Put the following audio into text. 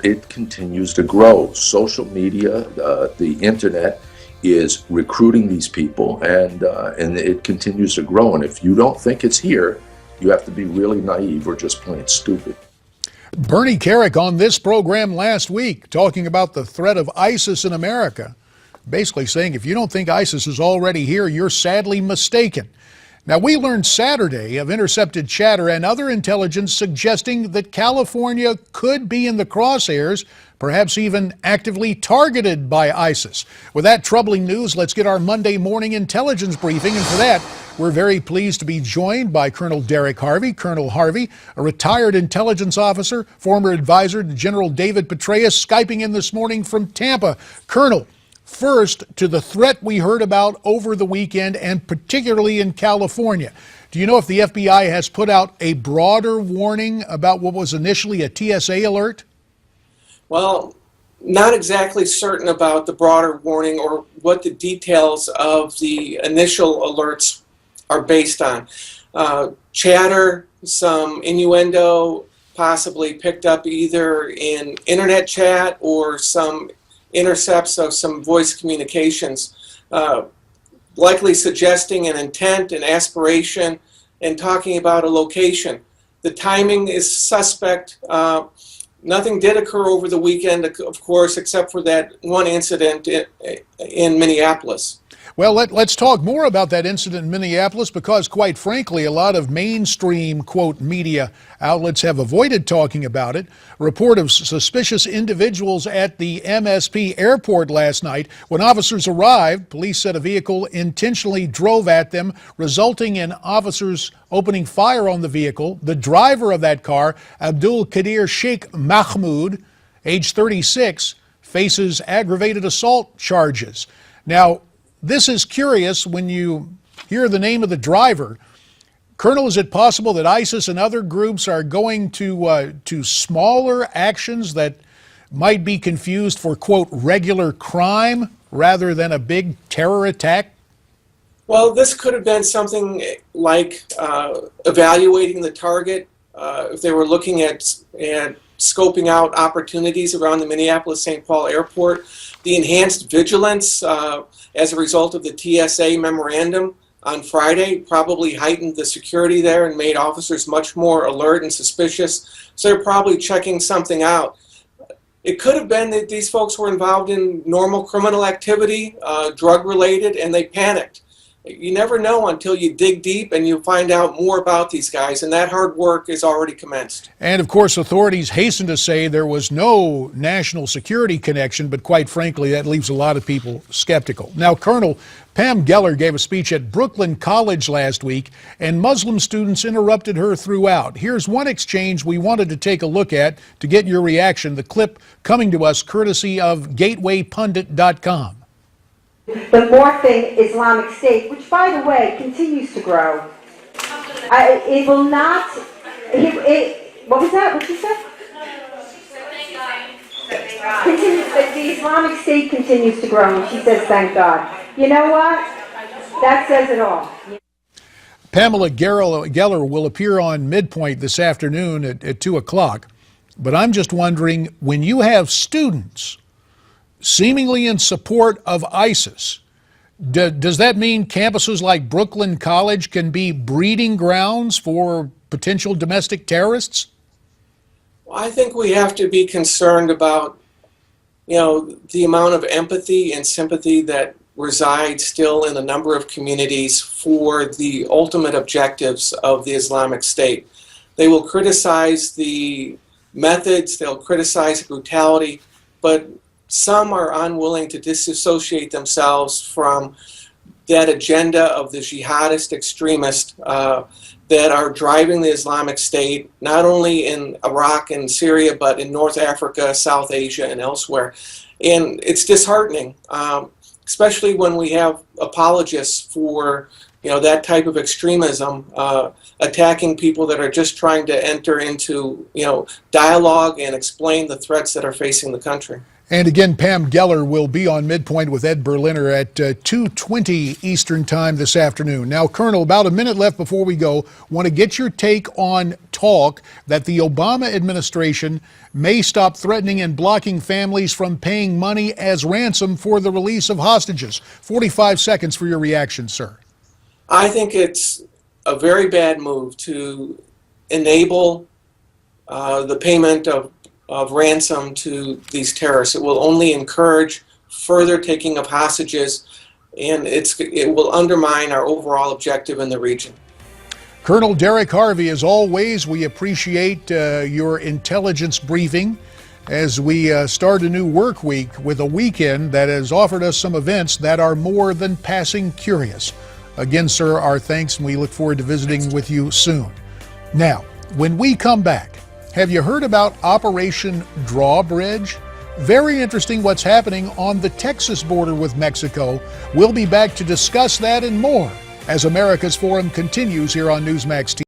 it continues to grow. Social media, the internet is recruiting these people, and it continues to grow. And if you don't think it's here, you have to be really naive or just plain stupid. Bernie Carrick on this program last week talking about the threat of ISIS in America, basically saying if you don't think ISIS is already here, you're sadly mistaken. Now, we learned Saturday of intercepted chatter and other intelligence suggesting that California could be in the crosshairs, perhaps even actively targeted by ISIS. With that troubling news, let's get our Monday morning intelligence briefing. And for that, we're very pleased to be joined by Colonel Derek Harvey. Colonel Harvey, a retired intelligence officer, former advisor to General David Petraeus, Skyping in this morning from Tampa. Colonel, first, to the threat we heard about over the weekend, and particularly in California. Do you know if the FBI has put out a broader warning about what was initially a TSA alert? Well, not exactly certain about the broader warning or what the details of the initial alerts are based on. Chatter, some innuendo, possibly picked up either in internet chat or some intercepts of some voice communications, likely suggesting an intent, an aspiration, and talking about a location. The timing is suspect. Nothing did occur over the weekend, of course, except for that one incident in Minneapolis. Well, let's talk more about that incident in Minneapolis because, quite frankly, a lot of mainstream, quote, media outlets have avoided talking about it. A report of suspicious individuals at the MSP airport last night. When officers arrived, police said a vehicle intentionally drove at them, resulting in officers opening fire on the vehicle. The driver of that car, Abdul Qadir Sheikh Mahmoud, age 36, faces aggravated assault charges. Now, this is curious when you hear the name of the driver. Colonel, is it possible that ISIS and other groups are going to smaller actions that might be confused for, quote, regular crime rather than a big terror attack? Well, this could have been something like evaluating the target. If they were looking at scoping out opportunities around the Minneapolis-St. Paul airport, the enhanced vigilance as a result of the TSA memorandum on Friday probably heightened the security there and made officers much more alert and suspicious. So they're probably checking something out. It could have been that these folks were involved in normal criminal activity, drug-related, and they panicked. You never know until you dig deep and you find out more about these guys, and that hard work is already commenced. And of course, authorities hasten to say there was no national security connection, but quite frankly, that leaves a lot of people skeptical. Now, Colonel, Pam Geller gave a speech at Brooklyn College last week, and Muslim students interrupted her throughout. Here's one exchange we wanted to take a look at to get your reaction. The clip coming to us courtesy of GatewayPundit.com. The morphing Islamic State, which, by the way, continues to grow. It will not. What was that? What did you say? The Islamic State continues to grow, and she says, "Thank God." You know what? That says it all. Pamela Geller will appear on Midpoint this afternoon at 2 o'clock. But I'm just wondering, when you have students seemingly in support of ISIS, does that mean campuses like Brooklyn College can be breeding grounds for potential domestic terrorists? Well, I think we have to be concerned about, the amount of empathy and sympathy that resides still in a number of communities for the ultimate objectives of the Islamic State. They will criticize the methods, they'll criticize brutality, but some are unwilling to disassociate themselves from that agenda of the jihadist extremists that are driving the Islamic State, not only in Iraq and Syria, but in North Africa, South Asia, and elsewhere. And it's disheartening, especially when we have apologists for that type of extremism, attacking people that are just trying to enter into dialogue and explain the threats that are facing the country. And again, Pam Geller will be on Midpoint with Ed Berliner at 2:20 Eastern Time this afternoon. Now, Colonel, about a minute left before we go. Want to get your take on talk that the Obama administration may stop threatening and blocking families from paying money as ransom for the release of hostages. 45 seconds for your reaction, sir. I think it's a very bad move to enable the payment of ransom to these terrorists. It will only encourage further taking of hostages, and it will undermine our overall objective in the region. Colonel Derek Harvey, as always, we appreciate your intelligence briefing as we start a new work week with a weekend that has offered us some events that are more than passing curious. Again, sir, our thanks, and we look forward to visiting with you soon. Now, when we come back, have you heard about Operation Drawbridge? Very interesting what's happening on the Texas border with Mexico. We'll be back to discuss that and more as America's Forum continues here on Newsmax TV.